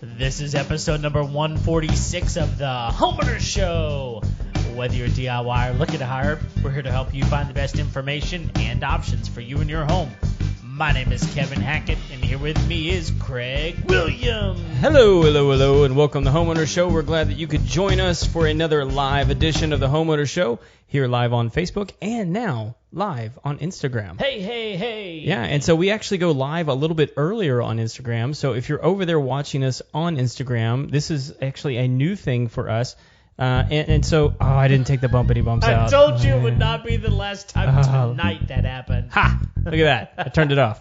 This is episode number 146 of the Homeowner Show. Whether you're a DIY or looking to hire, we're here to help you find the best information and options for you and your home. My name is Kevin Hackett, and here with me is Craig Williams. Hello, and welcome to the Homeowner Show. We're glad that you could join us for another live edition of the Homeowner Show, here live on Facebook and now live on Instagram. Hey. Yeah, and so we actually go live a little bit earlier on Instagram. So if you're over there watching us on Instagram, this is actually a new thing for us. So I didn't take the bumpity bumps out. I told you it would not be the last time tonight that happened. Ha! Look at that. I turned it off.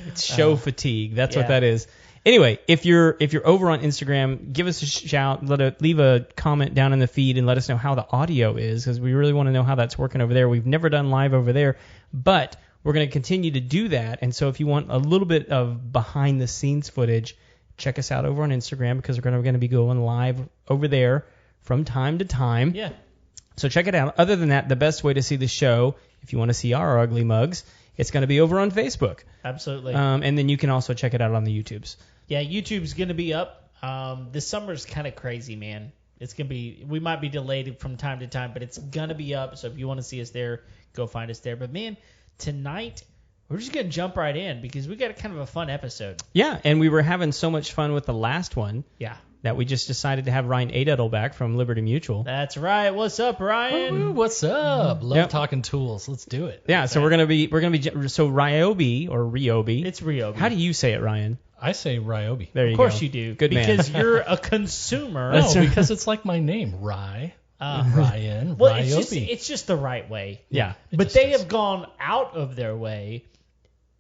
It's show fatigue. That's what that is. Anyway, if you're over on Instagram, give us a shout. Leave a comment down in the feed and let us know how the audio is, because we really want to know how that's working over there. We've never done live over there, but we're going to continue to do that. And so if you want a little bit of behind the scenes footage, check us out over on Instagram, because we're going to be going live over there from time to time. Yeah. So check it out. Other than that, the best way to see the show, if you want to see our ugly mugs, it's going to be over on Facebook. Absolutely. And then you can also check it out on the YouTubes. Yeah, YouTube's going to be up. This summer's kind of crazy, man. It's going to be, we might be delayed from time to time, but it's going to be up. So if you want to see us there, go find us there. But man, tonight, we're just going to jump right in because we got kind of a fun episode. Yeah, and we were having so much fun with the last one. Yeah. That we just decided to have Ryan Aduddell back from Liberty Mutual. That's right. What's up, Ryan? Ooh, what's up? Love talking tools. Let's do it. Yeah, so we're gonna be so Ryobi or Ryobi. It's Ryobi. How do you say it, Ryan? I say Ryobi. There you go. Of course you do. Good man. Because you're a consumer. No, because it's like my name, Ryan, well, Ryobi. it's just the right way. Yeah. But they have gone out of their way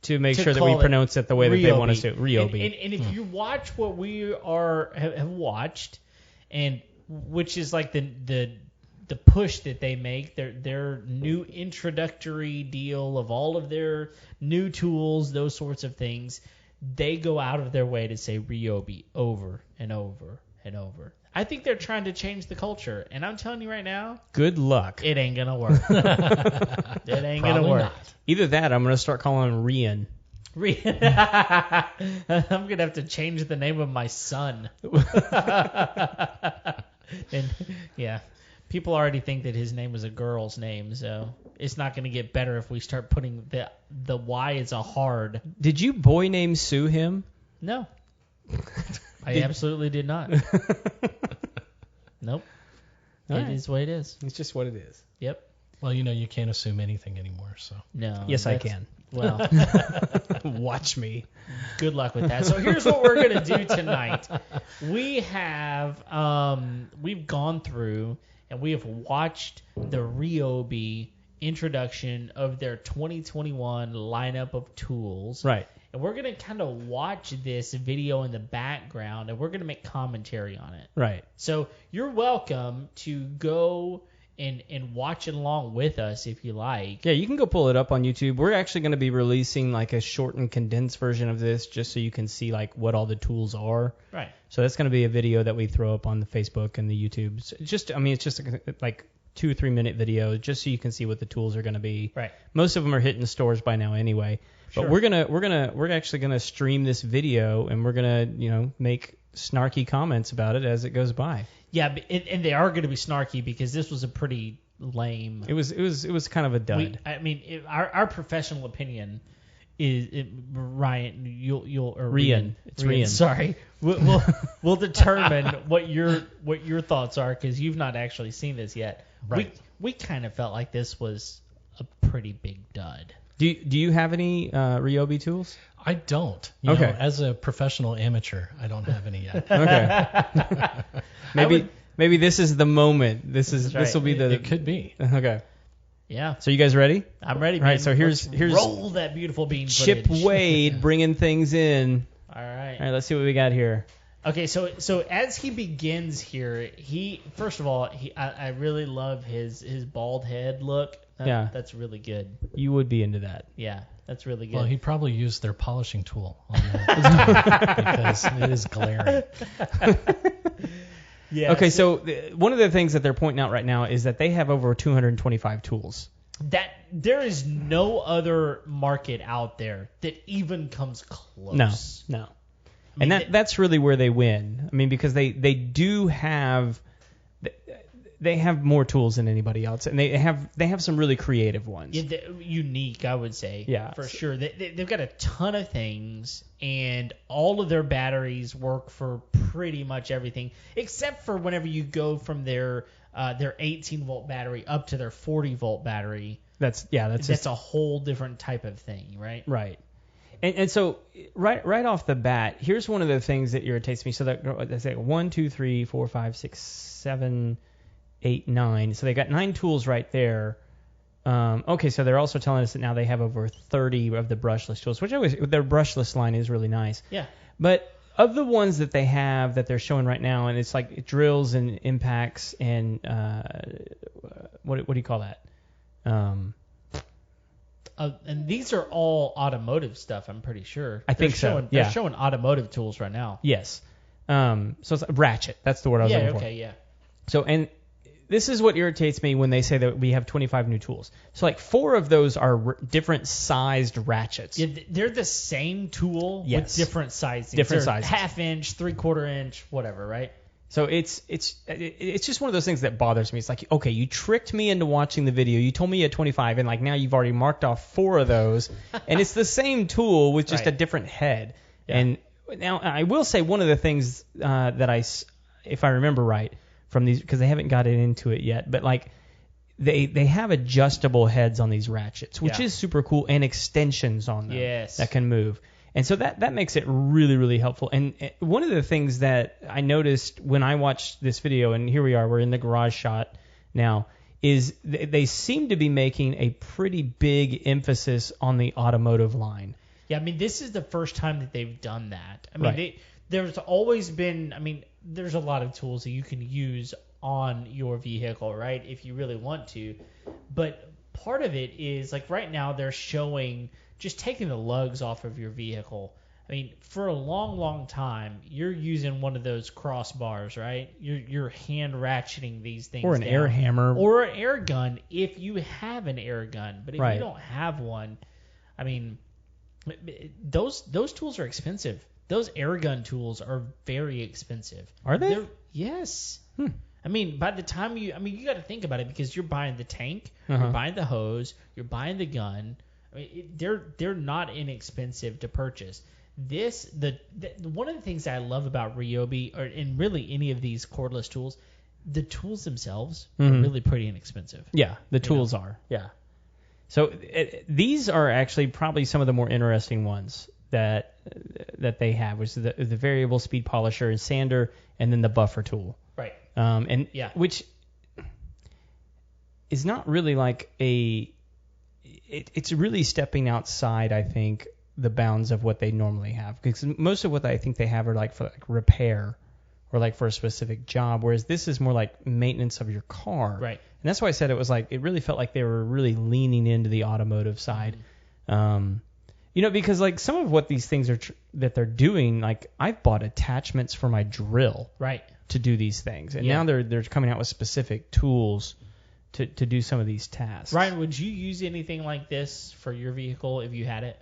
to make sure that we pronounce it the way that they want us to. Ryobi. And if you watch what we have watched, and which is like the push that they make, their new introductory deal of all of their new tools, those sorts of things, they go out of their way to say Ryobi over and over and over. I think they're trying to change the culture, and I'm telling you right now, good luck. It ain't gonna work. It ain't gonna work. Not. Either that, I'm gonna start calling him Rian. I'm gonna have to change the name of my son. And yeah, people already think that his name was a girl's name, so it's not gonna get better if we start putting the Y as a hard. Did you boy name Sue him? No. I absolutely did not. Nope. It is what it is. It's just what it is. Yep. Well, you can't assume anything anymore, so. No. Yes, I can. Well, watch me. Good luck with that. So here's what we're going to do tonight. We have we've gone through and we have watched the Ryobi introduction of their 2021 lineup of tools. Right. And we're going to kind of watch this video in the background, and we're going to make commentary on it. Right. So you're welcome to go and watch it along with us if you like. Yeah, you can go pull it up on YouTube. We're actually going to be releasing like a shortened, condensed version of this just so you can see like what all the tools are. Right. So that's going to be a video that we throw up on the Facebook and the YouTube. So it's just like 2 or 3 minute video just so you can see what the tools are going to be. Right. Most of them are hitting the stores by now anyway. But Sure. we're actually gonna stream this video, and we're gonna make snarky comments about it as it goes by. Yeah, and they are going to be snarky because this was a pretty lame. It was kind of a dud. Our professional opinion is Ryan. Rian. It's Rian. Sorry, we'll determine what your thoughts are because you've not actually seen this yet. Right. We kind of felt like this was a pretty big dud. Do you have any Ryobi tools? I don't. Okay. As a professional amateur, I don't have any yet. Okay. Maybe this is the moment. This will be the. It could be. Okay. Yeah. So you guys ready? I'm ready. All right. Man. So here's roll that beautiful bean Chip footage. Wade bringing things in. All right. All right. Let's see what we got here. Okay, so as he begins here, first of all, I really love his bald head look. That's really good. You would be into that. Yeah, that's really good. Well, he probably used their polishing tool on that because it is glaring. Yeah. Okay, so one of the things that they're pointing out right now is that they have over 225 tools. that there is no other market out there that even comes close. No. I mean, and that's really where they win. I mean, because they do have more tools than anybody else, and they have some really creative ones. Yeah, unique, I would say. Yeah, for sure. They've got a ton of things, and all of their batteries work for pretty much everything, except for whenever you go from their 18-volt battery up to their 40-volt battery. That's a whole different type of thing, right? Right. And so right off the bat, here's one of the things that irritates me. So that's like 1, 2, 3, 4, 5, 6, 7, 8, 9. So they got 9 tools right there. Okay, so they're also telling us that now they have over 30 of the brushless tools, which their brushless line is really nice. Yeah. But of the ones that they have that they're showing right now, and it's like drills and impacts and what do you call that? And these are all automotive stuff, I'm pretty sure. I think so. Yeah. They're showing automotive tools right now. Yes. So it's ratchet. That's the word I was looking for. Yeah. So, and this is what irritates me when they say that we have 25 new tools. So, like 4 of those are different sized ratchets. Yeah, they're the same tool with different sizes. Different sizes. 1/2 inch, 3/4 inch, whatever, right? So it's just one of those things that bothers me. It's like, okay, you tricked me into watching the video. You told me you had 25, and like now you've already marked off 4 of those, and it's the same tool with just a different head. Yeah. And now I will say one of the things that if I remember right from these, because they haven't got into it yet, but like they have adjustable heads on these ratchets, which is super cool, and extensions on them that can move. And so that makes it really, really helpful. And one of the things that I noticed when I watched this video, and here we are, we're in the garage shot now, is they seem to be making a pretty big emphasis on the automotive line. Yeah, I mean, this is the first time that they've done that. I mean, there's always been, I mean, there's a lot of tools that you can use on your vehicle, right, if you really want to. But part of it is, like right now, they're showing just taking the lugs off of your vehicle. I mean, for a long, long time, you're using one of those crossbars, right? You're hand ratcheting these things or an down. air hammer. Or an air gun if you have an air gun. But if you don't have one, I mean, those tools are expensive. Those air gun tools are very expensive. Are they? Yes. I mean, by the time you got to think about it, because you're buying the tank, you're buying the hose, you're buying the gun. I mean, they're not inexpensive to purchase. One of the things that I love about Ryobi, and really any of these cordless tools, the tools themselves are really pretty inexpensive. Yeah, the tools are. Yeah. So these are actually probably some of the more interesting ones that they have, which is the variable speed polisher and sander, and then the buffer tool. Right. Which is not really like it's really stepping outside, I think, the bounds of what they normally have. Because most of what I think they have are like for like repair or like for a specific job, whereas this is more like maintenance of your car. Right. And that's why I said it really felt like they were really leaning into the automotive side. Because like some of what these things are that they're doing, like I've bought attachments for my drill to do these things. And now they're coming out with specific tools to do some of these tasks. Ryan, would you use anything like this for your vehicle if you had it?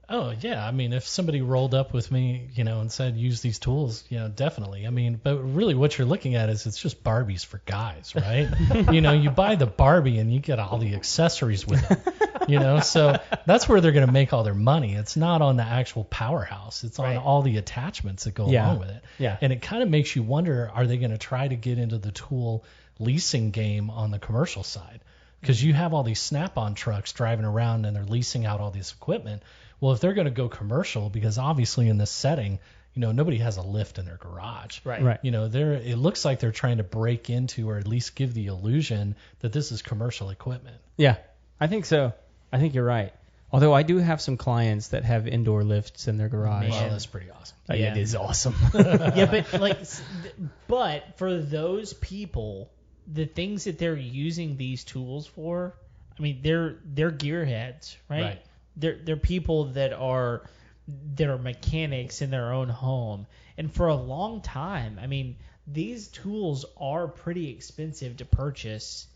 Oh, yeah. I mean, if somebody rolled up with me, and said, use these tools, definitely. I mean, but really what you're looking at is it's just Barbies for guys, right? You buy the Barbie and you get all the accessories with it, so that's where they're going to make all their money. It's not on the actual powerhouse. It's on all the attachments that go along with it. Yeah. And it kind of makes you wonder, are they going to try to get into the tool leasing game on the commercial side? Because you have all these Snap-on trucks driving around and they're leasing out all this equipment. Well, if they're going to go commercial, because obviously in this setting, nobody has a lift in their garage. Right. It looks like they're trying to break into, or at least give the illusion that this is commercial equipment. Yeah, I think so. I think you're right. Although I do have some clients that have indoor lifts in their garage. Well, that's pretty awesome. Yeah. It is awesome. Yeah, but for those people, the things that they're using these tools for, I mean, they're gearheads, right? They're people that are mechanics in their own home. And for a long time, I mean, these tools are pretty expensive to purchase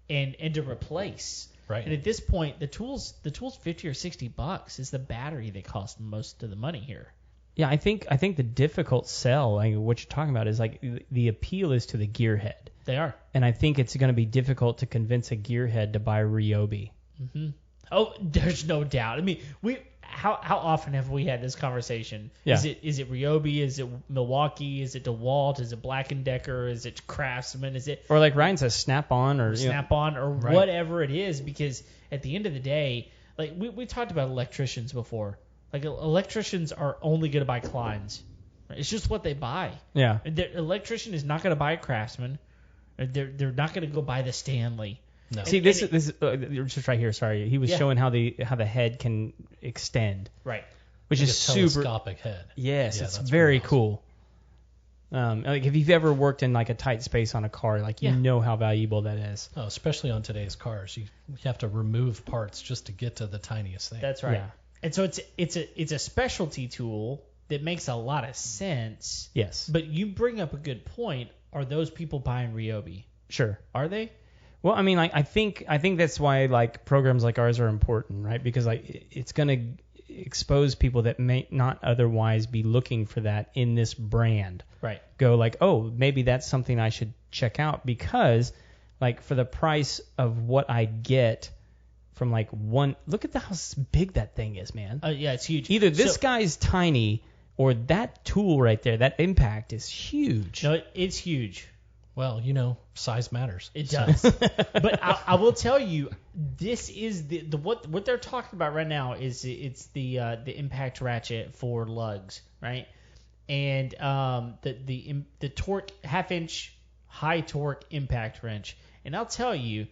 and to replace. Right. And at this point, the tool's $50 or $60 is the battery that costs most of the money here. Yeah, I think the difficult sell, like what you're talking about, is like the appeal is to the gearhead. They are. And I think it's going to be difficult to convince a gearhead to buy Ryobi. Mm-hmm. Oh, there's no doubt. I mean, how often have we had this conversation? Yeah. Is it Ryobi? Is it Milwaukee? Is it DeWalt? Is it Black & Decker? Is it Craftsman? Is it Or like Ryan says, Snap-on or Snap-on or Right. whatever it is? Because at the end of the day, like we talked about electricians before. Like electricians are only going to buy Kleins. It's just what they buy. Yeah. The electrician is not going to buy a Craftsman. They're not going to go buy the Stanley. No. See, this is just right here. Sorry, he was showing how the head can extend, Right. which Like is a super. telescopic head. Yes, Yeah, it's that's very pretty cool. Like if you've ever worked in like a tight space on a car, like you know how valuable that is. Oh, especially on today's cars, you have to remove parts just to get to the tiniest thing. That's right. Yeah. And so it's a specialty tool that makes a lot of sense. Yes. But you bring up a good point. Are those people buying Ryobi? Sure. Are they? Well, I mean, like I think that's why like programs like ours are important, right? Because like it's gonna expose people that may not otherwise be looking for that in this brand. Right. Go like, oh, maybe that's something I should check out because, like, for the price of what I get from like one, look at how big that thing is, man. Yeah, it's huge. Either this guy's tiny or that tool right there, that impact is huge. No, it's huge. Well, size matters. It does. But I will tell you, this is the what they're talking about right now is it's the impact ratchet for lugs, right? And the torque half-inch high torque impact wrench. And I'll tell you,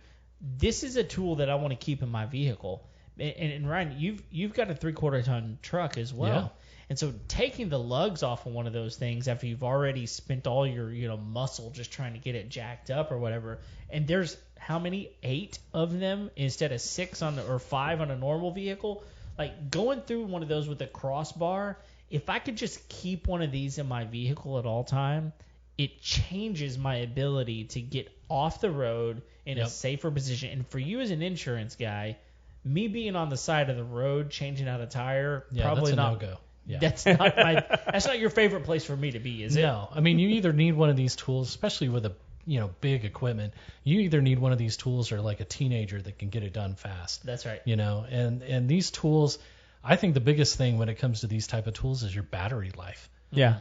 this is a tool that I want to keep in my vehicle. And Ryan, you've got a 3/4 ton truck as well. Yeah. And so taking the lugs off of one of those things after you've already spent all your muscle just trying to get it jacked up or whatever, and there's how many 8 of them instead of 6 or 5 on a normal vehicle, like going through one of those with a crossbar, if I could just keep one of these in my vehicle at all time, it changes my ability to get off the road in a safer position. And for you as an insurance guy, me being on the side of the road changing out a tire, probably that's a not. no-go. Yeah. That's not your favorite place for me to be, is it? No. I mean, you either need one of these tools, especially with a big equipment. You either need one of these tools or like a teenager that can get it done fast. That's right. And these tools, I think the biggest thing when it comes to these type of tools is your battery life. Yeah.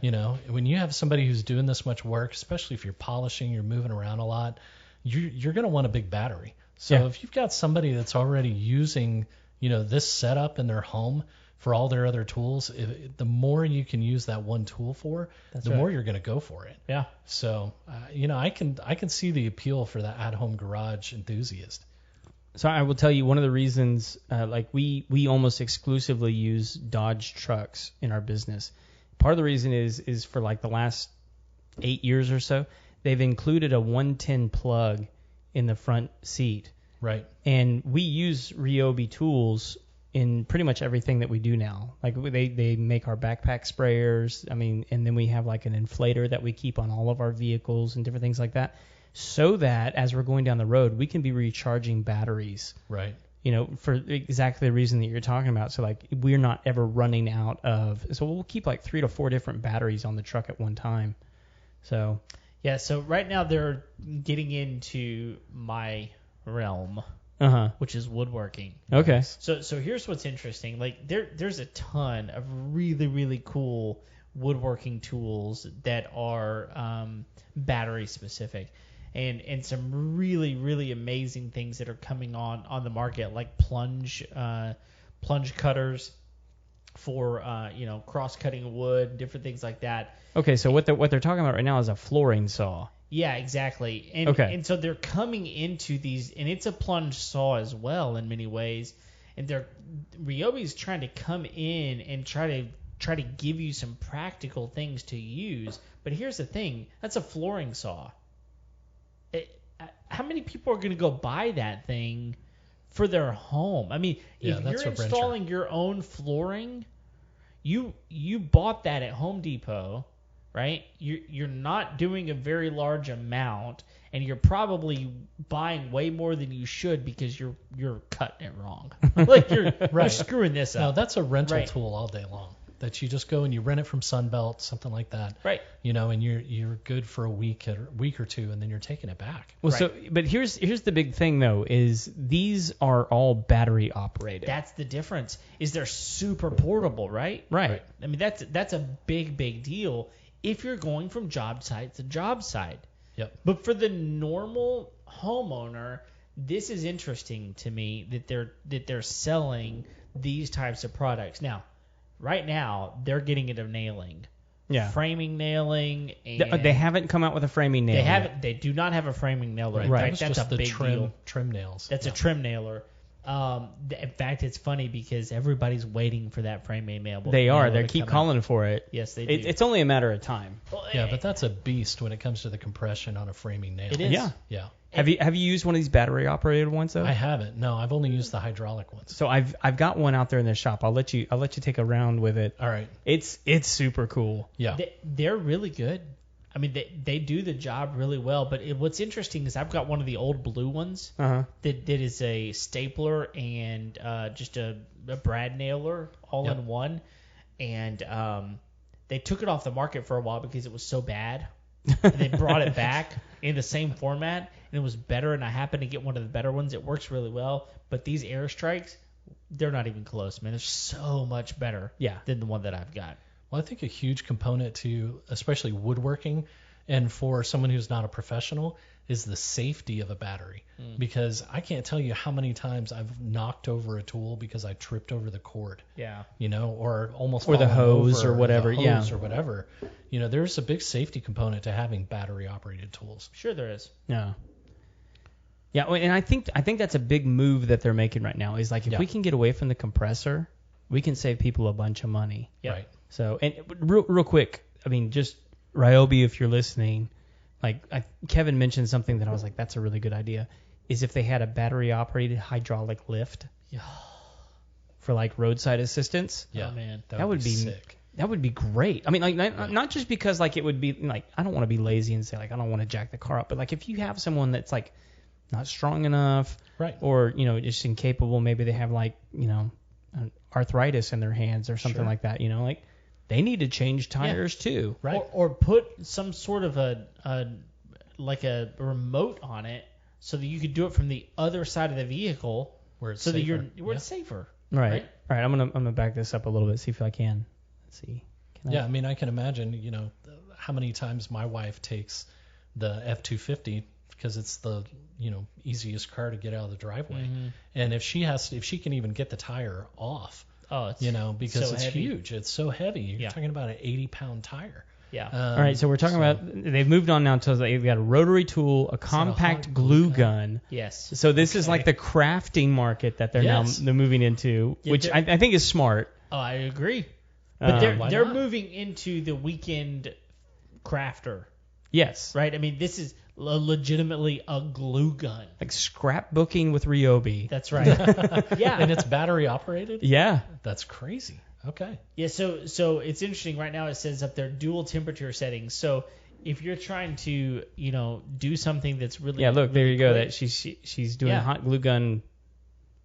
When you have somebody who's doing this much work, especially if you're polishing, you're moving around a lot, you're going to want a big battery. So if you've got somebody that's already using, this setup in their home for all their other tools, the more you can use that one tool for, the more you're going to go for it. Yeah. So, I can see the appeal for the at-home garage enthusiast. So I will tell you one of the reasons, like we almost exclusively use Dodge trucks in our business. Part of the reason is for like the last 8 years or so, they've included a 110 plug in the front seat. Right. And we use Ryobi tools in pretty much everything that we do now. Like they make our backpack sprayers. I mean, and then we have like an inflator that we keep on all of our vehicles and different things like that, so that as we're going down the road, we can be recharging batteries. Right. For exactly the reason that you're talking about. So like we're not ever running out of. So we'll keep like 3 to 4 different batteries on the truck at one time. So. Yeah. So right now they're getting into my realm. Which is woodworking. Okay. So here's what's interesting. Like there's a ton of really, really cool woodworking tools that are battery specific, and some really, really amazing things that are coming on the market, like plunge cutters for cross cutting wood, different things like that. Okay. So what they're talking about right now is a flooring saw. Yeah, exactly. And so they're coming into these, and it's a plunge saw as well in many ways. And Ryobi's trying to come in and try to give you some practical things to use. But here's the thing: that's a flooring saw. How many people are going to go buy that thing for their home? I mean, if you're installing your own flooring, you bought that at Home Depot. right? You're not doing a very large amount, and you're probably buying way more than you should because you're cutting it wrong. Like you're screwing this up. No, that's a rental Right. tool all day long. That you just go and you rent it from Sunbelt, something like that. Right. You know, and you're good for a week or two, and then you're taking it back. Well, Right. but here's the big thing though, is these are all battery operated. That's the difference. Is they're super portable, right? Right. I mean, that's a big deal if you're going from job site to job site. Yep. But for the normal homeowner, this is interesting to me that they're selling these types of products. Now, right now, they're getting it of nailing. Yeah. Framing nailing. And They haven't come out with a framing nail. They haven't. They do not have a framing nailer. In Right. fact, that's just a the big deal. trim nails. That's a trim nailer. In fact, it's funny because everybody's waiting for that framing nail. They are. nailer They to keep come calling for it. out. Yes, they do. It's only a matter of time. Well, Yeah, but that's a beast when it comes to the compression on a framing nail. It is. Yeah. Yeah. Have you used one of these battery operated ones though? I haven't. No, I've only used the hydraulic ones. So I've got one out there in the shop. I'll let you take a round with it. All right. It's super cool. Yeah. They're really good. I mean, they do the job really well. But what's interesting is I've got one of the old blue ones Uh-huh. that is a stapler and just a brad nailer all Yep. in one. And they took it off the market for a while because it was so bad. And they brought it back in the same format, and it was better. And I happened to get one of the better ones. It works really well. But these Airstrikes, they're not even close, man. They're so much better than the one that I've got. Well, I think a huge component to especially woodworking and for someone who's not a professional is the safety of a battery. Because I can't tell you how many times I've knocked over a tool because I tripped over the cord. Yeah. You know, or almost Or the fallen hose over, or whatever, the yeah. hose or whatever. You know, there's a big safety component to having battery operated tools. Sure there is. Yeah. Yeah, and I think that's a big move that they're making right now. Is like if we can get away from the compressor, we can save people a bunch of money. Yep. Right. So, and real quick, I mean, just Ryobi, if you're listening, like Kevin mentioned something that I was like, that's a really good idea. Is if they had a battery operated hydraulic lift for like roadside assistance. Yeah. Oh, man. That would be sick. That would be great. I mean, like not just because like it would be like I don't want to be lazy and say like I don't want to jack the car up, but like if you have someone that's like not strong enough, Right. or just incapable, maybe they have like arthritis in their hands or something like that. Like they need to change tires too. Right. Or put some sort of a remote on it so that you could do it from the other side of the vehicle, Where it's so that safer. it's safer. Right. All right. I'm gonna back this up a little bit, see if I can. Let's see. Yeah, I mean, I can imagine, how many times my wife takes the F-250 because it's the, easiest car to get out of the driveway. Mm-hmm. And if she can even get the tire off, it's because so it's heavy. huge, it's so heavy. You're Yeah. talking about an 80-pound tire. Yeah. All right. So we're talking about they've moved on now to they've got a rotary tool, a compact hot glue glue gun. Yes. So this is like the crafting market that they're Yes. now they're moving into, Yeah, which I think is smart. Oh, I agree. But why they're not? moving into the weekend crafter, Yes. right? I mean, this is legitimately a glue gun. Like scrapbooking with Ryobi. That's right. Yeah. And it's battery operated? Yeah. That's crazy. Okay. Yeah, so it's interesting. Right now it says up there dual temperature settings. So if you're trying to, do something that's really Yeah. Look, there really you go. quick- That she's doing Yeah. hot glue gun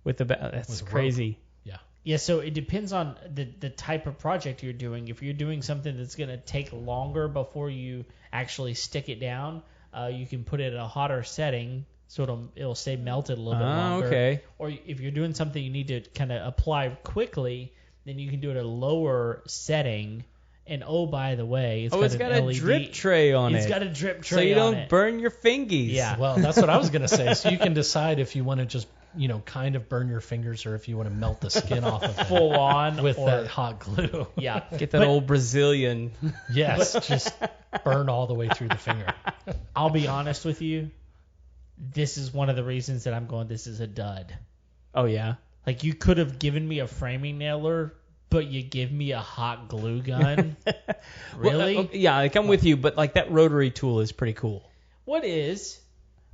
with the that's With a rope. crazy. Yeah. Yeah, so it depends on the type of project you're doing. If you're doing something that's going to take longer before you actually stick it down, you can put it at a hotter setting so it'll stay melted a little bit longer. Okay. Or if you're doing something you need to kind of apply quickly, then you can do it at a lower setting. And oh, by the way, it's It's got a LED drip tray on It's it. got a drip tray so you on don't it. burn your fingies. Yeah. Well, that's what I was going to say. So you can decide if you want to just, kind of burn your fingers or if you want to melt the skin off of it Full on with or, that hot glue. Yeah. Get that But old Brazilian. Yes, just burn all the way through the finger. I'll be honest with you. This is one of the reasons that I'm going, this is a dud. Oh yeah. Like, you could have given me a framing nailer, but you give me a hot glue gun? Really? Well, yeah, like I'm with you, but like that rotary tool is pretty cool. What is?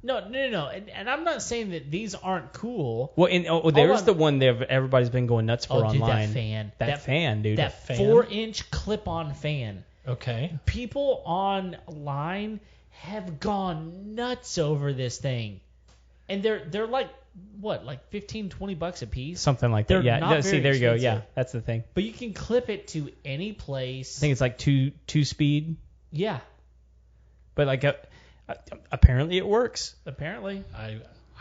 No. And I'm not saying that these aren't cool. Well, and there's on. the one that everybody's been going nuts for Oh, dude, online. that fan. That fan, dude. That fan? 4-inch clip-on fan. Okay. People online have gone nuts over this thing. And they're like, what, like $15-$20 a piece? Something like They're that. Yeah. not See, very there you go. Yeah, expensive. that's the thing. But you can clip it to any place. I think it's like two speed, Yeah, but like apparently it works. apparently.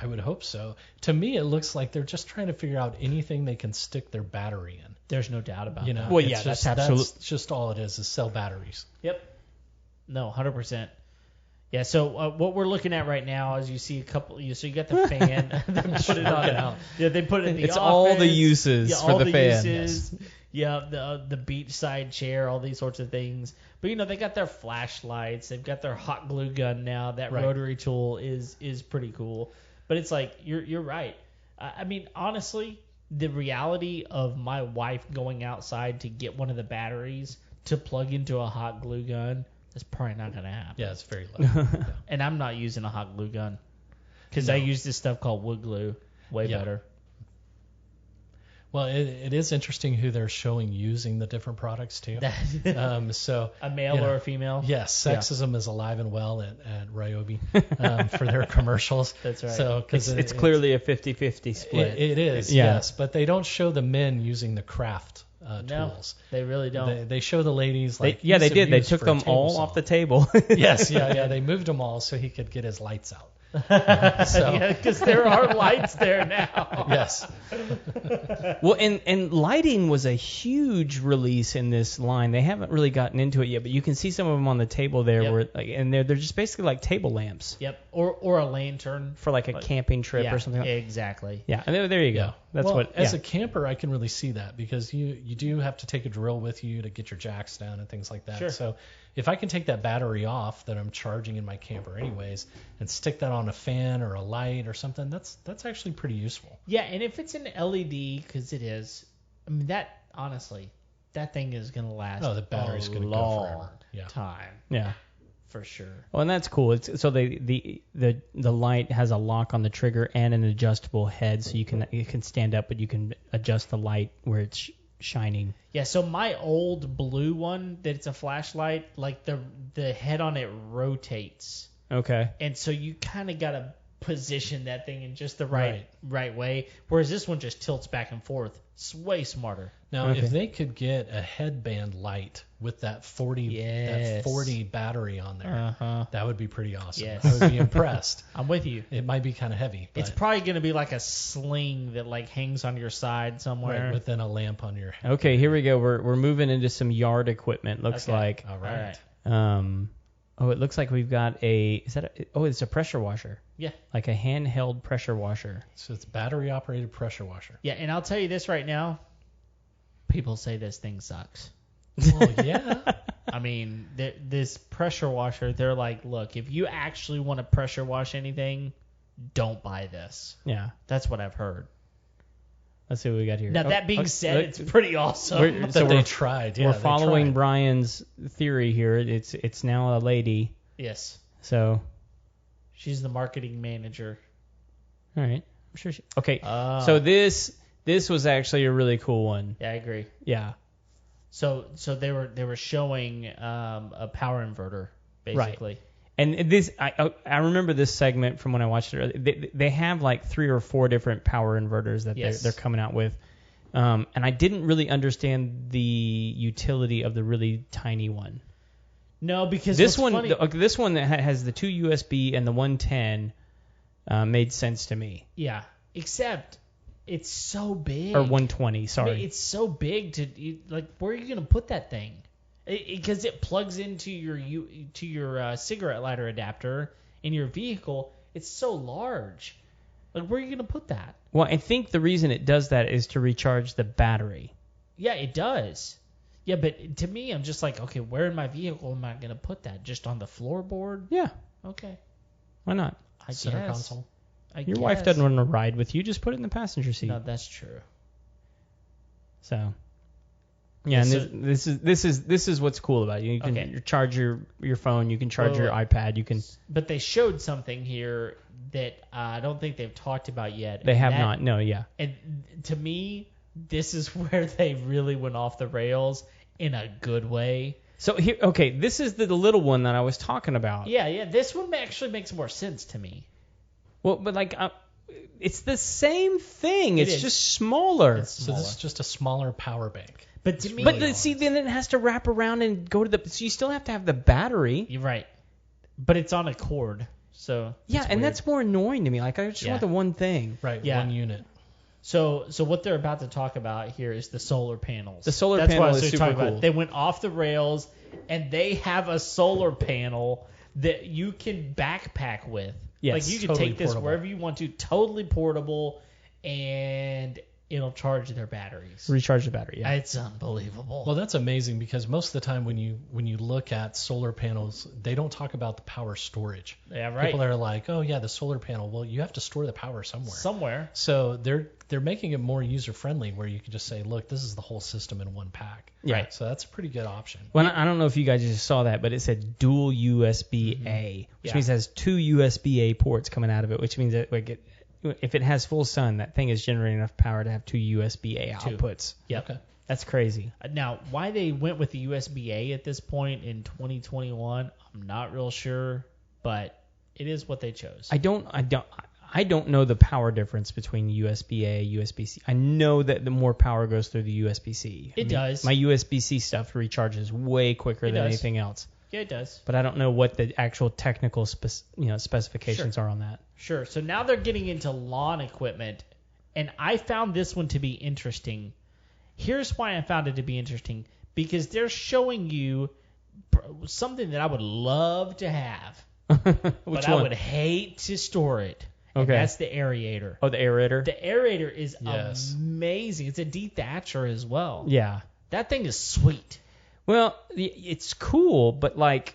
I would hope so. To me, it looks like they're just trying to figure out anything they can stick their battery in. There's no doubt about You know, that. Well, it's yeah, just, that's absolute- That's just all it is sell batteries. Yep. No, 100%. Yeah, so what we're looking at right now is you see a couple. So you got the fan. They put it on. out. Yeah, they put it in the It's office. all the uses yeah, for all the fan. Uses. Yeah, the beachside chair, all these sorts of things. But they got their flashlights. They've got their hot glue gun now. That Right. rotary tool is pretty cool. But it's like you're right. I mean, honestly, the reality of my wife going outside to get one of the batteries to plug into a hot glue gun. That's probably not going to happen. Yeah, it's very low. Yeah. And I'm not using a hot glue gun because No. I use this stuff called wood glue. Way Yeah. better. Well, it is interesting who they're showing using the different products too. So A male or a female? yes, sexism is alive and well at Ryobi for their commercials. That's right. So because It's clearly a 50-50 split. it is, Yeah. yes, but they don't show the men using the craft No, tools. they really don't. They show the ladies They like ease of did. They use took for a them table all saw. off the table. Yes, yeah. They moved them all so he could get his lights out. So Yeah, because there are lights there now. yes, Well, and lighting was a huge release in this line. They haven't really gotten into it yet, but you can see some of them on the table there, Yep. where and they're just basically like table lamps Yep, or a lantern. for like a camping trip Yeah, or something. Like exactly. Yeah, and there you go. yeah. That's well, what. as Yeah. a camper, I can really see that because you do have to take a drill with you to get your jacks down and things like that. Sure. So if I can take that battery off that I'm charging in my camper anyways and stick that on a fan or a light or something, that's actually pretty useful. Yeah, and if it's an LED, because it is, I mean, that, honestly, that thing is going to last Oh, the battery's a gonna go long forever. Yeah. time, Yeah. for sure. Well, and that's cool. So the light has a lock on the trigger and an adjustable head, so you can stand up, but you can adjust the light where it's shining. Yeah, so my old blue one, that it's a flashlight, like the head on it rotates. Okay. And so you kind of got to position that thing in just the right way. Whereas this one just tilts back and forth. It's way smarter. Now, Okay. if they could get a headband light with that 40 Yes. battery on there, Uh-huh. that would be pretty awesome. Yes. I would be impressed. I'm with you. It might be kind of heavy, but It's probably going to be like a sling that like hangs on your side somewhere. right, within a lamp on your head. Okay, here we go. We're moving into some yard equipment. Looks Okay. like. All All right. right. It looks like we've got it's a pressure washer. Yeah. Like a handheld pressure washer. So it's battery operated pressure washer. Yeah, and I'll tell you this right now. People say this thing sucks. Well, yeah. I mean, this pressure washer, they're like, look, if you actually want to pressure wash anything, don't buy this. Yeah. That's what I've heard. Let's see what we got here. Now, that being said, it's pretty awesome. But they tried. Yeah, we're they following tried. Brian's theory here. It's now a lady. Yes. So, She's the marketing manager. all right. I'm sure she. Okay. Ah. So this was actually a really cool one. Yeah, I agree. Yeah. So they were showing a power inverter, basically. And this, I remember this segment from when I watched it earlier. They have like 3 or 4 different power inverters that Yes. they're coming out with. And I didn't really understand the utility of the really tiny one. No, because This what's one, funny, this one that has the 2 USB and the 110 made sense to me. yeah, except it's so big. Or 120, I sorry. mean, it's so big like where are you gonna put that thing? Because it plugs into your cigarette lighter adapter in your vehicle. It's so large. Like where are you gonna put that? Well, I think the reason it does that is to recharge the battery. Yeah, it does. Yeah, but to me, I'm just like, okay, where in my vehicle am I gonna put that? Just on the floorboard? Yeah, Okay, why not? I Center guess. console. Your wife doesn't want to ride with you. Just put it in the passenger seat. No, that's true. So, yeah, and So- this is what's cool about it. You can Okay. charge your phone. You can charge Wait, your wait. iPad. You can. But they showed something here that I don't think they've talked about yet. They and have that- not. No, yeah. And to me, this is where they really went off the rails in a good way. So here, okay, this is the little one that I was talking about. Yeah. This one actually makes more sense to me. Well, but like, it's the same thing. It It's is. just smaller. So this is just a smaller power bank. But to me, See, then it has to wrap around and go to the. So you still have to have the battery. you're right. But it's on a cord, so Yeah, and that's more annoying to me. Like, I just want the one thing. Right, Yeah. one unit. So what they're about to talk about here is the solar panels. The solar That's panel what I was is super talking about. cool. They went off the rails, and they have a solar panel that you can backpack with. Yes, like you can totally take this portable. wherever you want to, totally portable, and it'll charge their batteries. Recharge the battery. Yeah. It's unbelievable. Well, that's amazing because most of the time when you look at solar panels, they don't talk about the power storage. yeah, right. People are like, oh yeah, the solar panel. Well, you have to store the power somewhere. Somewhere. So they're making it more user friendly where you can just say, look, this is the whole system in one pack. Yeah. Right. So that's a pretty good option. Well, I don't know if you guys just saw that, but it said dual USB-A, which Yeah. means it has 2 USB-A ports coming out of it, which means that like if it has full sun, that thing is generating enough power to have 2 USB-A outputs. Yep. Okay. That's crazy. Now, why they went with the USB-A at this point in 2021, I'm not real sure, but it is what they chose. I don't know the power difference between USB-A, USB-C. I know that the more power goes through the USB-C. It does. My USB-C stuff recharges way quicker It than does. anything else. Yeah, it does. But I don't know what the actual technical specifications are on that. Sure. So now they're getting into lawn equipment, and I found this one to be interesting. Here's why I found it to be interesting. Because they're showing you something that I would love to have, Which but one? I would hate to store it. And Okay. that's the aerator. Oh, the aerator? The aerator is Yes. amazing. It's a dethatcher as well. Yeah. That thing is sweet. Well, it's cool, but like,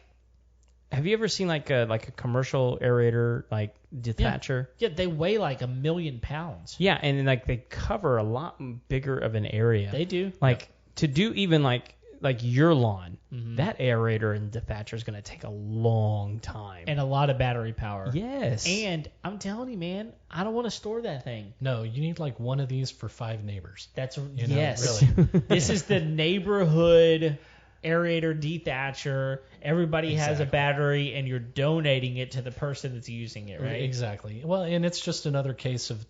have you ever seen like a commercial aerator like dethatcher? Yeah, they weigh like 1,000,000 pounds. Yeah, and like they cover a lot bigger of an area. They do. Like to do even like your lawn, that aerator and dethatcher is going to take a long time. And a lot of battery power. Yes. And I'm telling you, man, I don't want to store that thing. No, you need like one of these for 5 neighbors. That's know, yes. really. This is the neighborhood aerator dethatcher. Everybody has a Exactly. battery, and you're donating it to the person that's using it, right? Exactly. Well, and it's just another case of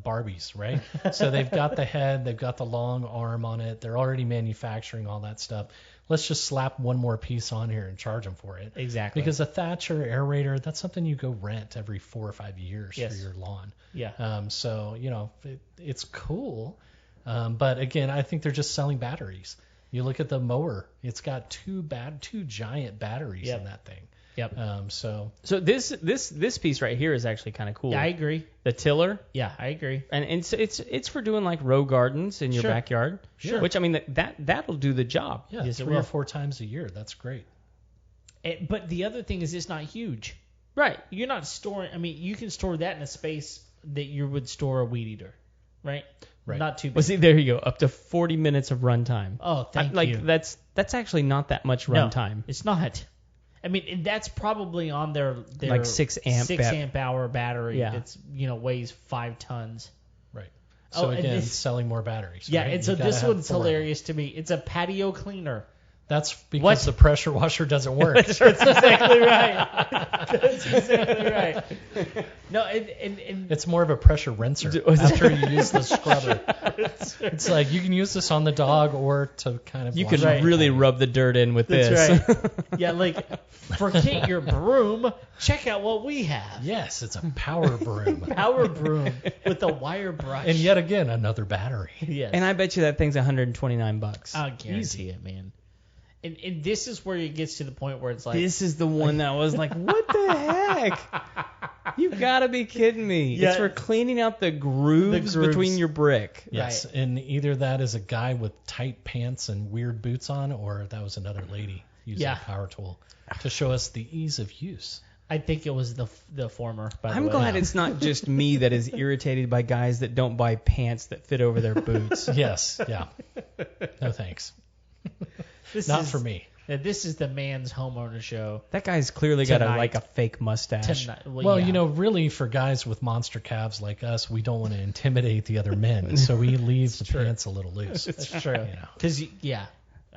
Barbies, right? So they've got the head, they've got the long arm on it, they're already manufacturing all that stuff. Let's just slap one more piece on here and charge them for it. Exactly. Because a Thatcher aerator, that's something you go rent every 4 or 5 years Yes. for your lawn. Yeah. So, it's cool. But again, I think they're just selling batteries. You look at the mower, it's got two giant batteries Yep. in that thing. Yep. So this piece right here is actually kind of cool. Yeah, I agree. The tiller, Yeah, I agree. and it's for doing like row gardens in your Sure. backyard. Sure. Which I mean that'll do the job. Yeah, Yes, it 3 or will. 4 times a year. That's great. But the other thing is it's not huge. Right. You're not storing. I mean, you can store that in a space that you would store a weed eater, right? Right. Not too big. Well, see, there you go. Up to 40 minutes of runtime. Oh, thank like you. that's actually not that much No, runtime. it's not. I mean, and that's probably on their Like 6 amp 6 amp hour battery. Yeah. That's weighs 5 tons. Right. Oh, So and again, this- selling more batteries. Yeah, right? and You so gotta this have one's 4 of them. hilarious to me. It's a patio cleaner. That's because What? the pressure washer doesn't work. That's exactly right. That's exactly right. No, and It's more of a pressure rinser after you use the scrubber. It's like you can use this on the dog or to kind of You wash can it. really rub the dirt in with that's this. right. Yeah, like forget your broom. Check out what we have. Yes, it's a power broom. Power broom with a wire brush. And yet again, another battery. yes. And I bet you that thing's $129. I'll guarantee it, man. And this is where it gets to the point where it's like This is the one that was like, what the heck? You gotta be kidding me. Yeah. It's for cleaning out the grooves between your brick. Yes, and either that is a guy with tight pants and weird boots on, or that was another lady using Yeah. a power tool to show us the ease of use. I think it was the former. By the I'm way. glad it's not just me that is irritated by guys that don't buy pants that fit over their boots. Yes, yeah. No thanks. This Not is- for me. This is the man's homeowner show. That guy's clearly got Tonight. a fake mustache. Tonight. Well, yeah. really, for guys with monster calves like us, we don't want to intimidate the other men, so we leave the pants a little loose. It's true. You know. Because, yeah.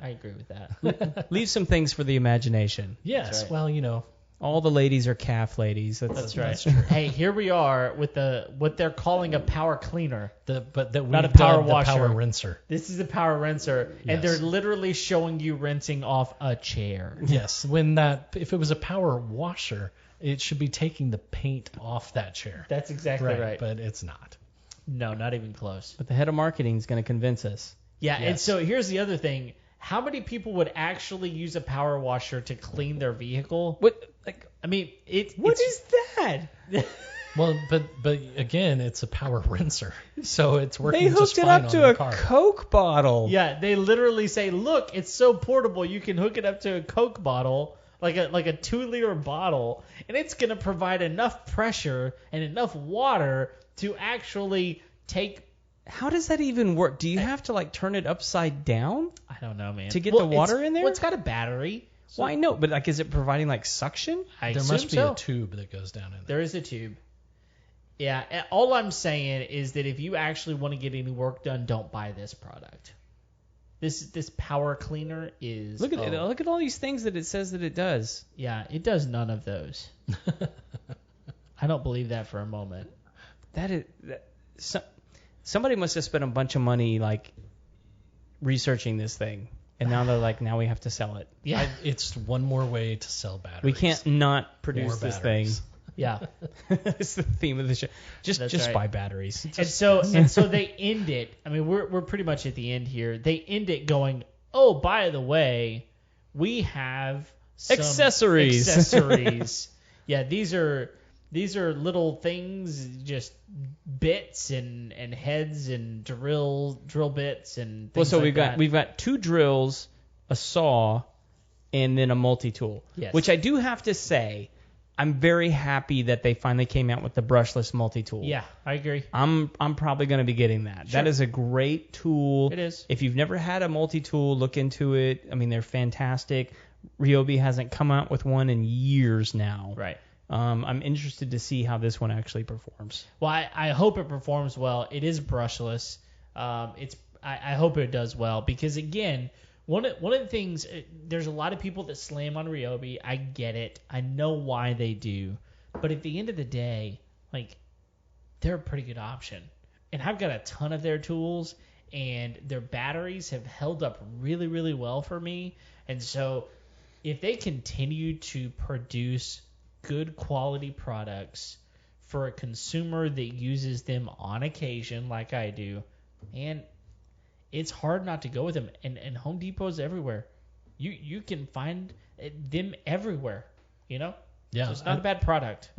I agree with that. Leave some things for the imagination. Yes. right. Well, All the ladies are calf ladies. That's right. That's true. Hey, here we are with what they're calling a power cleaner. But that we Not a power dubbed the washer. power rinser. This is a power rinser, and Yes. they're literally showing you rinsing off a chair. Yes. If it was a power washer, it should be taking the paint off that chair. That's exactly right. But it's not. No, not even close. But the head of marketing is going to convince us. Yeah, and Yes. so here's the other thing. How many people would actually use a power washer to clean their vehicle? What? I mean, What is that? Well, but again, it's a power rinser, so it's working They just hooked it fine up on to the a car. Coke bottle. Yeah, they literally say, look, it's so portable. You can hook it up to a Coke bottle, like a 2-liter bottle, and it's going to provide enough pressure and enough water to actually take. How does that even work? Do you have to turn it upside down I don't know, man. to get the water in there? Well, it's got a battery. So Why no? But is it providing suction? I There assume must be so. a tube that goes down in there. There is a tube. Yeah, and all I'm saying is that if you actually want to get any work done, don't buy this product. This power cleaner is. Look at all these things that it says that it does. Yeah, it does none of those. I don't believe that for a moment. Somebody must have spent a bunch of money researching this thing, and now they're now we have to sell it. Yeah, It's one more way to sell batteries. We can't not produce More this batteries. thing. yeah. It's the theme of the show. Just right. buy batteries. And so they end it. I mean, we're pretty much at the end here. They end it going, oh, by the way, we have some Accessories. Accessories. Yeah, these are little things, just bits and heads and drill bits and things So like that. we've got 2 drills, a saw, and then a multi-tool. Yes. Which I do have to say, I'm very happy that they finally came out with the brushless multi-tool. Yeah, I agree. I'm probably going to be getting that. Sure. That is a great tool. It is. If you've never had a multi-tool, look into it. I mean, they're fantastic. Ryobi hasn't come out with one in years now. Right. I'm interested to see how this one actually performs. Well, I hope it performs well. It is brushless. I hope it does well because again, one of the things, there's a lot of people that slam on Ryobi. I get it. I know why they do, but at the end of the day, they're a pretty good option. And I've got a ton of their tools, and their batteries have held up really, really well for me. And so, if they continue to produce good quality products for a consumer that uses them on occasion like I do, and it's hard not to go with them. And Home Depot's everywhere. You can find them everywhere, Yeah. So it's not a bad product,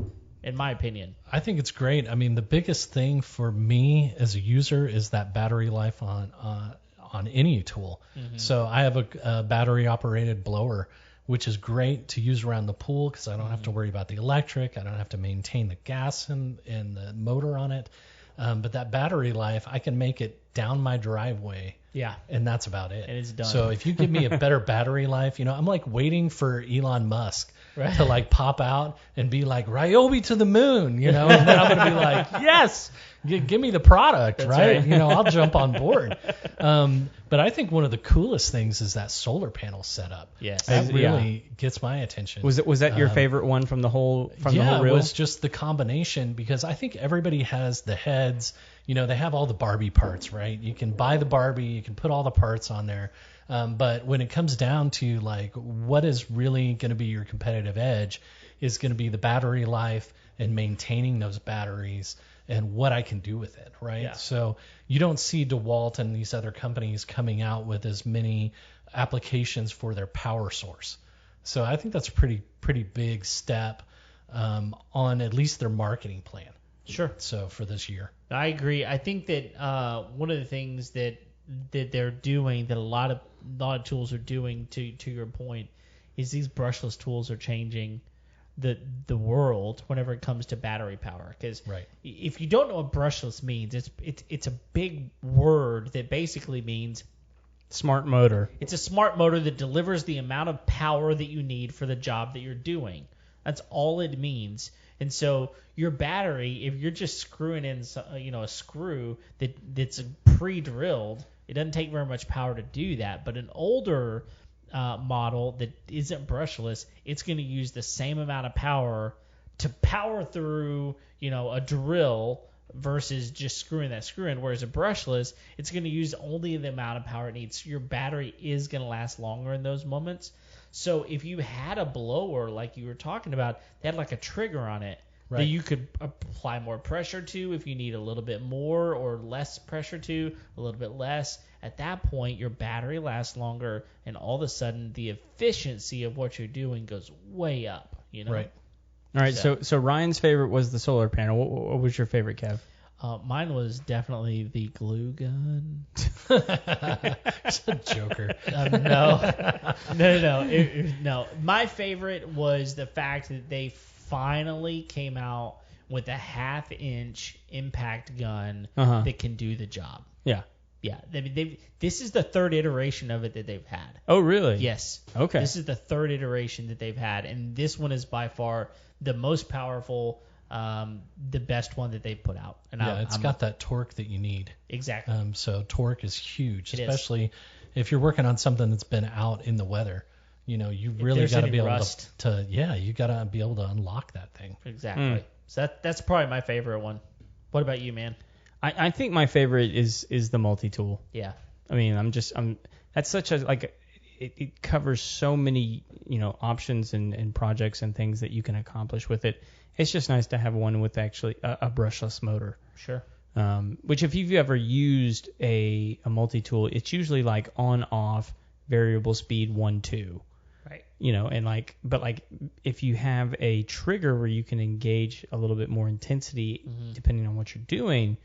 in my opinion. I think it's great. I mean, the biggest thing for me as a user is that battery life on any tool. Mm-hmm. So I have a battery-operated blower, which is great to use around the pool because I don't have to worry about the electric. I don't have to maintain the gas and the motor on it. But that battery life, I can make it down my driveway. Yeah. And that's about it. And it's done. So if you give me a better battery life, I'm waiting for Elon Musk Right. to pop out and be like, Ryobi to the moon, and then I'm going to be like, yes, give me the product, right? I'll jump on board. But I think one of the coolest things is that solar panel setup. Yes. That really gets my attention. Was that your favorite one from the whole the whole reel? It was just the combination because I think everybody has the heads. They have all the Barbie parts, right? You can buy the Barbie, you can put all the parts on there. But when it comes down to what is really going to be your competitive edge is going to be the battery life and maintaining those batteries and what I can do with it, right? Yeah. So you don't see DeWalt and these other companies coming out with as many applications for their power source. So I think that's a pretty big step on at least their marketing plan. Sure. So for this year. I agree. I think that one of the things that they're doing, that a lot of tools are doing, to your point, is these brushless tools are changing the world whenever it comes to battery power. Because Right. if you don't know what brushless means, it's a big word that basically means Smart motor. it's a smart motor that delivers the amount of power that you need for the job that you're doing. That's all it means. And so your battery, if you're just screwing in a screw that's pre-drilled, It doesn't take very much power to do that. But an older model that isn't brushless, it's going to use the same amount of power to power through, a drill versus just screwing that screw in. Whereas a brushless, it's going to use only the amount of power it needs. Your battery is going to last longer in those moments. So if you had a blower like you were talking about, that had like a trigger on it that you could apply more pressure to if you need a little bit more, or less pressure to, a little bit less. At that point, your battery lasts longer, and all of a sudden the efficiency of what you're doing goes way up. Right. All right. So Ryan's favorite was the solar panel. What was your favorite, Kev? Mine was definitely the glue gun. It's a joker. No. My favorite was the fact that they finally came out with a 1/2-inch impact gun that can do the job. Yeah. Yeah. This is the third iteration of it that they've had. Oh, really? Yes. Okay. This is the third iteration that they've had, and this one is by far the most powerful. The best one that they put out. And it's got that torque that you need. Exactly. So torque is huge, It especially if you're working on something that's been out in the weather. You really got to be able to you got to be able to unlock that thing. Exactly. So that's probably my favorite one. What about you, man? I think my favorite is the multi-tool. Yeah. I mean, that's such a, it covers so many, options and projects and things that you can accomplish with it. It's just nice to have one with actually a brushless motor. Sure. Which if you've ever used a multi-tool, it's usually like on-off variable speed 1-2. Right. But if you have a trigger where you can engage a little bit more intensity depending on what you're doing,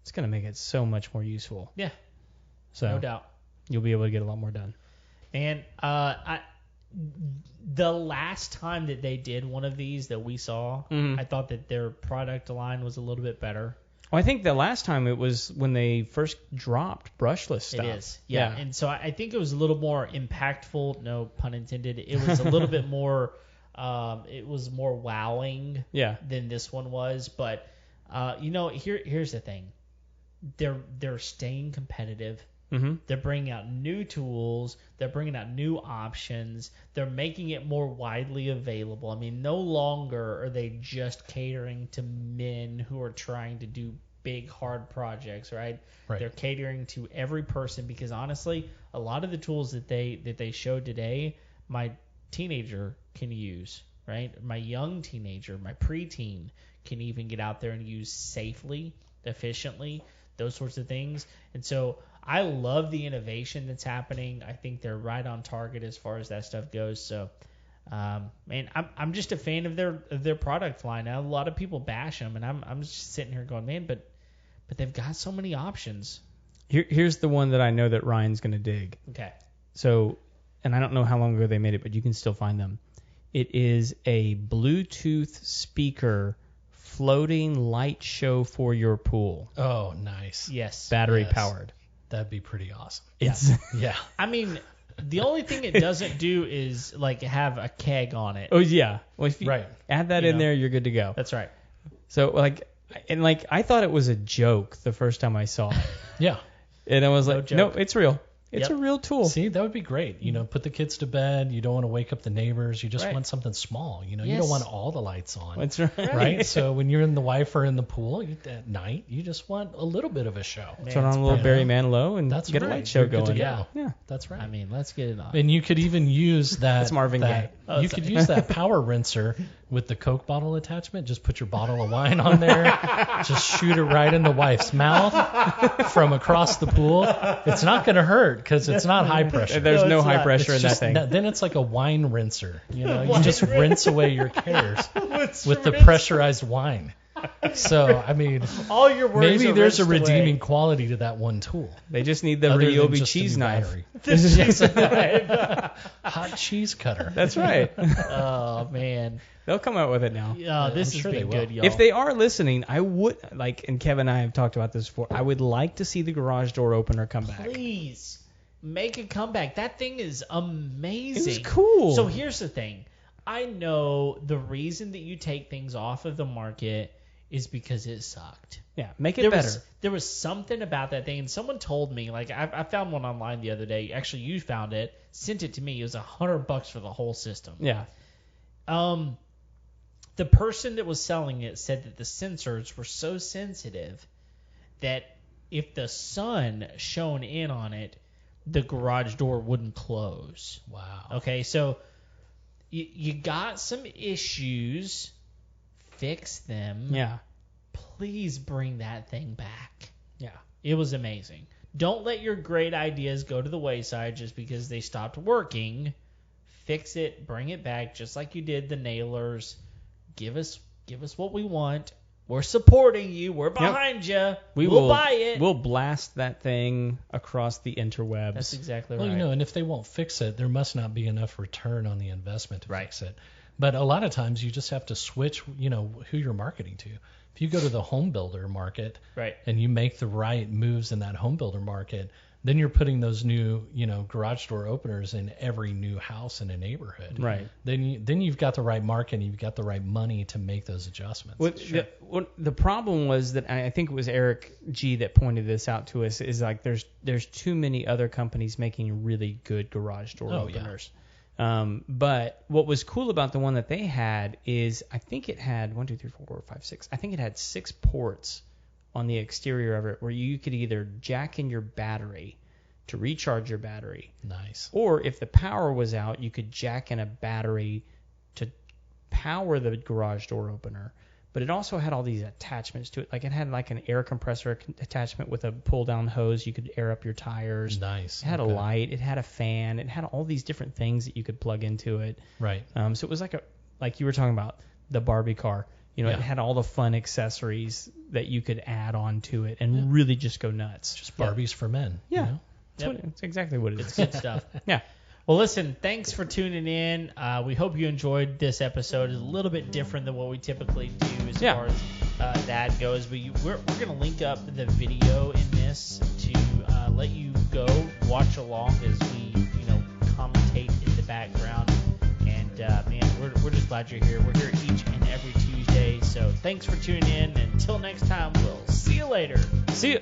it's going to make it so much more useful. Yeah. So no doubt. You'll be able to get a lot more done. And the last time that they did one of these that we saw, I thought that their product line was a little bit better. Well, I think the last time it was when they first dropped brushless stuff. It is, yeah. And so I think it was a little more impactful, no pun intended. It was a little bit more, it was more wowing than this one was. But, here's the thing. They're staying competitive. Mm-hmm. They're bringing out new tools. They're bringing out new options. They're making it more widely available. I mean, no longer are they just catering to men who are trying to do big, hard projects, right? They're catering to every person because, honestly, a lot of the tools that they showed today, my teenager can use, right? My young teenager, my preteen can even get out there and use safely, efficiently, those sorts of things. And so I love the innovation that's happening. I think they're right on target as far as that stuff goes. So, man, I'm just a fan of their product line. Now, a lot of people bash them, and I'm just sitting here going, man, but they've got so many options. Here's the one that I know that Ryan's going to dig. Okay. So, and I don't know how long ago they made it, but you can still find them. It is a Bluetooth speaker floating light show for your pool. Oh, nice. Yes. Battery powered. That'd be pretty awesome. It's yeah. I mean, the only thing it doesn't do is like have a keg on it. Oh yeah. Well, if you right. add that in there, you're good to go. That's right. So I thought it was a joke the first time I saw it. Yeah. And I was like, no, it's real. It's a real tool. See, that would be great. Put the kids to bed. You don't want to wake up the neighbors. You just want something small. You don't want all the lights on. That's right. Right? So when you're in the wife or in the pool at night, you just want a little bit of a show. Turn on a little Barry Manilow and get a light show going. Yeah, that's right. I mean, let's get it on. And you could even use that. That's Marvin Gaye. You could use that power rinser with the Coke bottle attachment. Just put your bottle of wine on there. Just shoot it right in the wife's mouth from across the pool. It's not going to hurt because it's not high pressure. There's no high pressure in that thing. Then it's like a wine rinser. You just rinse away your cares with the pressurized wine. So, I mean, all your worries maybe there's a rinsed redeeming away. quality to that one tool. They just need the Ryobi cheese knife. Hot cheese cutter. That's right. Oh, man. They'll come out with it now. This has been good, y'all. If they are listening, I would, and Kevin and I have talked about this before, I would like to see the garage door opener come back. Please, make a comeback. That thing is amazing. It's cool. So here's the thing. I know the reason that you take things off of the market is because it sucked. Yeah, make it better. There was something about that thing, and someone told me, like, I found one online the other day. Actually, you found it, sent it to me. It was $100 for the whole system. Yeah. The person that was selling it said that the sensors were so sensitive that if the sun shone in on it, the garage door wouldn't close. Wow. Okay, so you got some issues. Fix them. Yeah. Please bring that thing back. Yeah. It was amazing. Don't let your great ideas go to the wayside just because they stopped working. Fix it. Bring it back just like you did the nailers. Give us what we want. We're supporting you. We're behind you. We'll buy it. We'll blast that thing across the interwebs. That's exactly right. Well, you know, and if they won't fix it, there must not be enough return on the investment to fix it. But a lot of times you just have to switch, you know, who you're marketing to. If you go to the home builder market and you make the right moves in that home builder market, then you're putting those new, you know, garage door openers in every new house in a neighborhood. Right. Then you've got the right market and you've got the right money to make those adjustments. The problem was that I think it was Eric G that pointed this out to us is like there's too many other companies making really good garage door openers. Yeah. But what was cool about the one that they had is I think it had 1, 2, 3, 4, 5, 6. I think it had 6 ports on the exterior of it where you could either jack in your battery to recharge your battery. Nice. Or if the power was out, you could jack in a battery to power the garage door opener. But it also had all these attachments to it. Like it had like an air compressor attachment with a pull down hose. You could air up your tires. Nice. It had a light. It had a fan. It had all these different things that you could plug into it. Right. So it was like you were talking about the Barbie car. You know, it had all the fun accessories that you could add on to it and really just go nuts. Just Barbies for men. Yeah. You know? That's exactly what it is. It's good stuff. Yeah. Well, listen, thanks for tuning in. We hope you enjoyed this episode. It's a little bit different than what we typically do as far as that goes. But we're going to link up the video in this to let you go watch along as we, you know, commentate in the background. And, man, we're just glad you're here. We're here each and every Tuesday. So thanks for tuning in. Until next time, we'll see you later. See you.